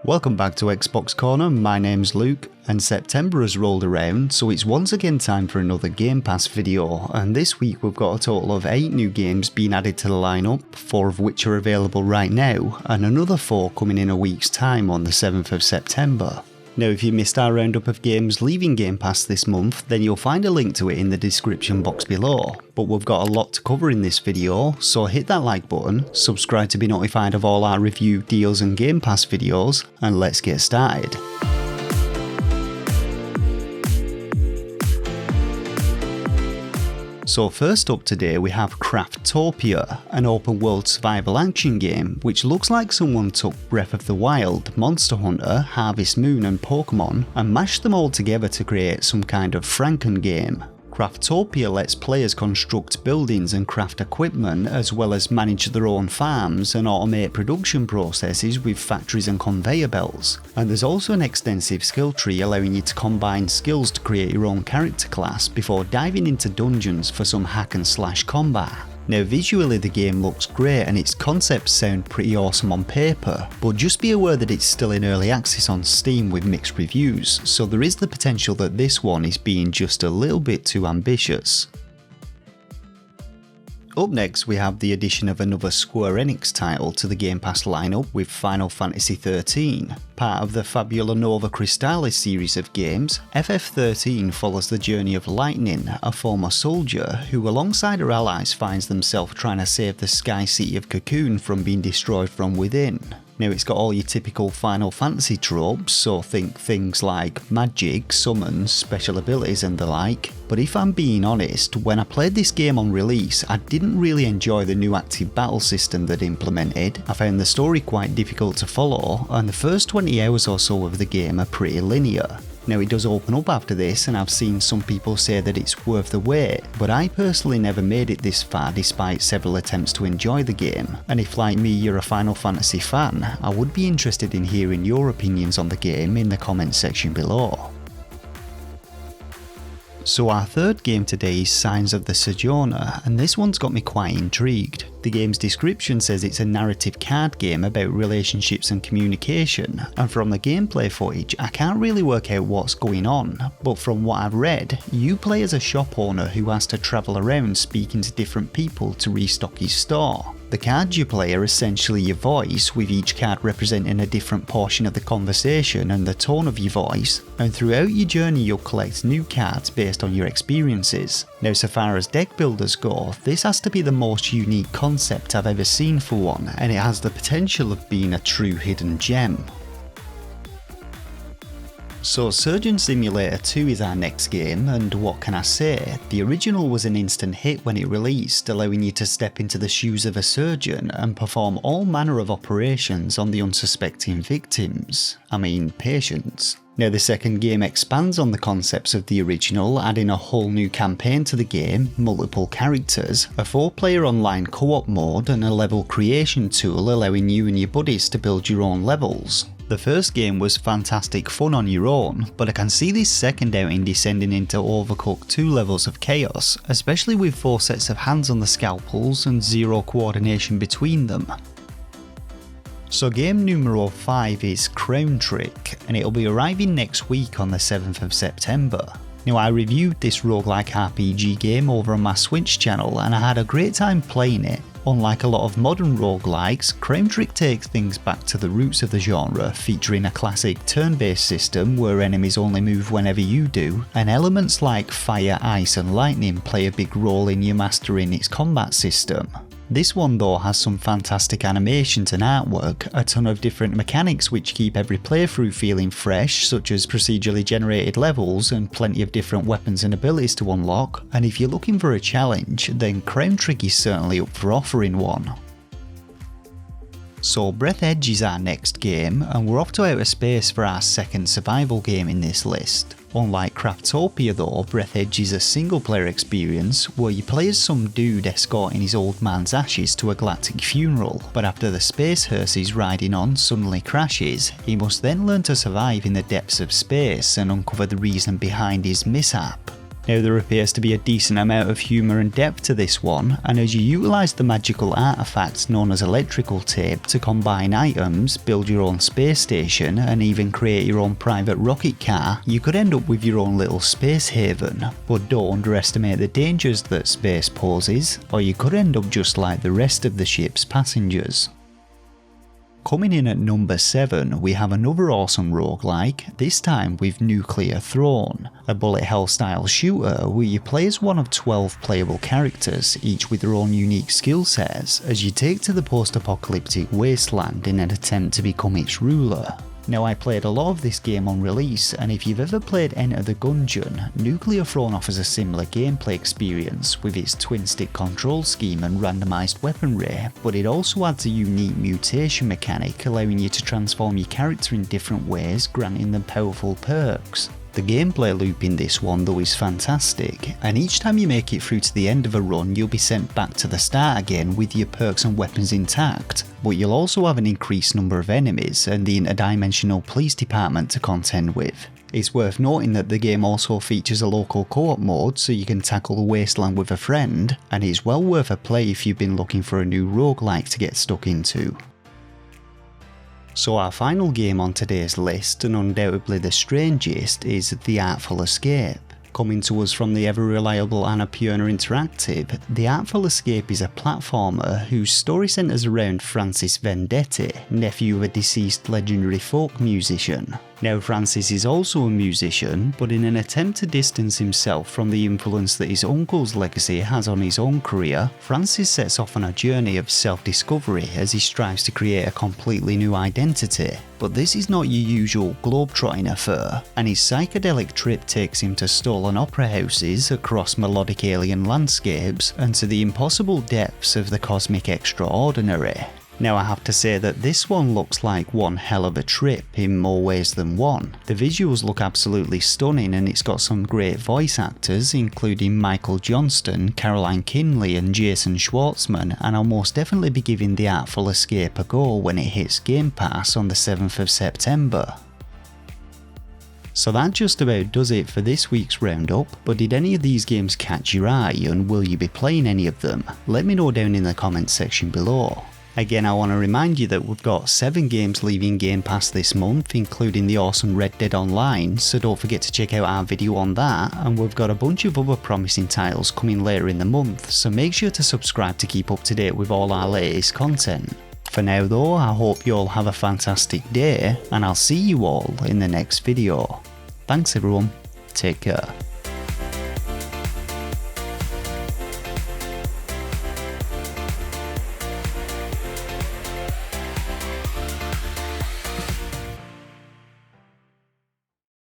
Welcome back to XboxCorner, my name's Luke, and September has rolled around, so it's once again time for another Game Pass video, and this week we've got a total of 8 new games being added to the lineup, 4 of which are available right now, and another 4 coming in a week's time on the 7th of September. Now if you missed our roundup of games leaving Game Pass this month, then you'll find a link to it in the description box below. But we've got a lot to cover in this video, so hit that like button, subscribe to be notified of all our review, deals and Game Pass videos, and let's get started. So first up today we have Craftopia, an open world survival action game which looks like someone took Breath of the Wild, Monster Hunter, Harvest Moon and Pokemon and mashed them all together to create some kind of Franken game. Craftopia lets players construct buildings and craft equipment as well as manage their own farms and automate production processes with factories and conveyor belts. And there's also an extensive skill tree allowing you to combine skills to create your own character class before diving into dungeons for some hack and slash combat. Now visually the game looks great and its concepts sound pretty awesome on paper, but just be aware that it's still in early access on Steam with mixed reviews, so there is the potential that this one is being just a little bit too ambitious. Up next we have the addition of another Square Enix title to the Game Pass lineup with Final Fantasy XIII. Part of the Fabula Nova Crystallis series of games, FF13 follows the journey of Lightning, a former soldier who alongside her allies finds themselves trying to save the Sky City of Cocoon from being destroyed from within. Now it's got all your typical Final Fantasy tropes, so think things like magic, summons, special abilities and the like, but if I'm being honest, when I played this game on release I didn't really enjoy the new active battle system that implemented. I found the story quite difficult to follow and the first 20 hours or so of the game are pretty linear. Now it does open up after this and I've seen some people say that it's worth the wait, but I personally never made it this far despite several attempts to enjoy the game, and if like me you're a Final Fantasy fan, I would be interested in hearing your opinions on the game in the comments section below. So our third game today is Signs of the Sojourner, and this one's got me quite intrigued. The game's description says it's a narrative card game about relationships and communication, and from the gameplay footage I can't really work out what's going on, but from what I've read, you play as a shop owner who has to travel around speaking to different people to restock his store. The cards you play are essentially your voice, with each card representing a different portion of the conversation and the tone of your voice, and throughout your journey you'll collect new cards based on your experiences. Now so far as deck builders go, this has to be the most unique concept I've ever seen for one, and it has the potential of being a true hidden gem. So Surgeon Simulator 2 is our next game, and what can I say, the original was an instant hit when it released, allowing you to step into the shoes of a surgeon and perform all manner of operations on the unsuspecting victims, patients. Now the second game expands on the concepts of the original, adding a whole new campaign to the game, multiple characters, a 4-player online co-op mode and a level creation tool allowing you and your buddies to build your own levels. The first game was fantastic fun on your own, but I can see this second outing descending into Overcooked 2 levels of chaos, especially with 4 sets of hands on the scalpels and 0 coordination between them. So game numero 5 is Crown Trick, and it'll be arriving next week on the 7th of September. Now I reviewed this roguelike RPG game over on my Switch channel and I had a great time playing it. Unlike a lot of modern roguelikes, Crown Trick takes things back to the roots of the genre, featuring a classic turn-based system where enemies only move whenever you do, and elements like fire, ice and lightning play a big role in you mastering its combat system. This one though has some fantastic animations and artwork, a ton of different mechanics which keep every playthrough feeling fresh, such as procedurally generated levels and plenty of different weapons and abilities to unlock, and if you're looking for a challenge, then Crown Trick is certainly up for offering one. So Breathedge is our next game, and we're off to outer space for our second survival game in this list. Unlike Craftopia though, Breathedge is a single player experience where you play as some dude escorting his old man's ashes to a galactic funeral, but after the space hearse he's riding on suddenly crashes, he must then learn to survive in the depths of space and uncover the reason behind his mishap. Now there appears to be a decent amount of humour and depth to this one, and as you utilise the magical artefacts known as electrical tape to combine items, build your own space station and even create your own private rocket car, you could end up with your own little space haven. But don't underestimate the dangers that space poses, or you could end up just like the rest of the ship's passengers. Coming in at number 7, we have another awesome roguelike, this time with Nuclear Throne, a bullet hell style shooter where you play as one of 12 playable characters, each with their own unique skill sets, as you take to the post-apocalyptic wasteland in an attempt to become its ruler. Now I played a lot of this game on release, and if you've ever played Enter the Gungeon, Nuclear Throne offers a similar gameplay experience with its twin stick control scheme and randomised weaponry, but it also adds a unique mutation mechanic allowing you to transform your character in different ways, granting them powerful perks. The gameplay loop in this one though is fantastic, and each time you make it through to the end of a run you'll be sent back to the start again with your perks and weapons intact, but you'll also have an increased number of enemies and the interdimensional police department to contend with. It's worth noting that the game also features a local co-op mode so you can tackle the wasteland with a friend, and it's well worth a play if you've been looking for a new roguelike to get stuck into. So our final game on today's list, and undoubtedly the strangest, is The Artful Escape. Coming to us from the ever-reliable Annapurna Interactive, The Artful Escape is a platformer whose story centres around Francis Vendetti, nephew of a deceased legendary folk musician. Now Francis is also a musician, but in an attempt to distance himself from the influence that his uncle's legacy has on his own career, Francis sets off on a journey of self-discovery as he strives to create a completely new identity. But this is not your usual globetrotting affair, and his psychedelic trip takes him to stolen opera houses across melodic alien landscapes and to the impossible depths of the cosmic extraordinary. Now I have to say that this one looks like one hell of a trip in more ways than one. The visuals look absolutely stunning and it's got some great voice actors including Michael Johnston, Caroline Kinley and Jason Schwartzman, and I'll most definitely be giving The Artful Escape a go when it hits Game Pass on the 7th of September. So that just about does it for this week's roundup, but did any of these games catch your eye and will you be playing any of them? Let me know down in the comments section below. Again, I want to remind you that we've got 7 games leaving Game Pass this month, including the awesome Red Dead Online, so don't forget to check out our video on that, and we've got a bunch of other promising titles coming later in the month, so make sure to subscribe to keep up to date with all our latest content. For now though, I hope you all have a fantastic day, and I'll see you all in the next video. Thanks everyone, take care.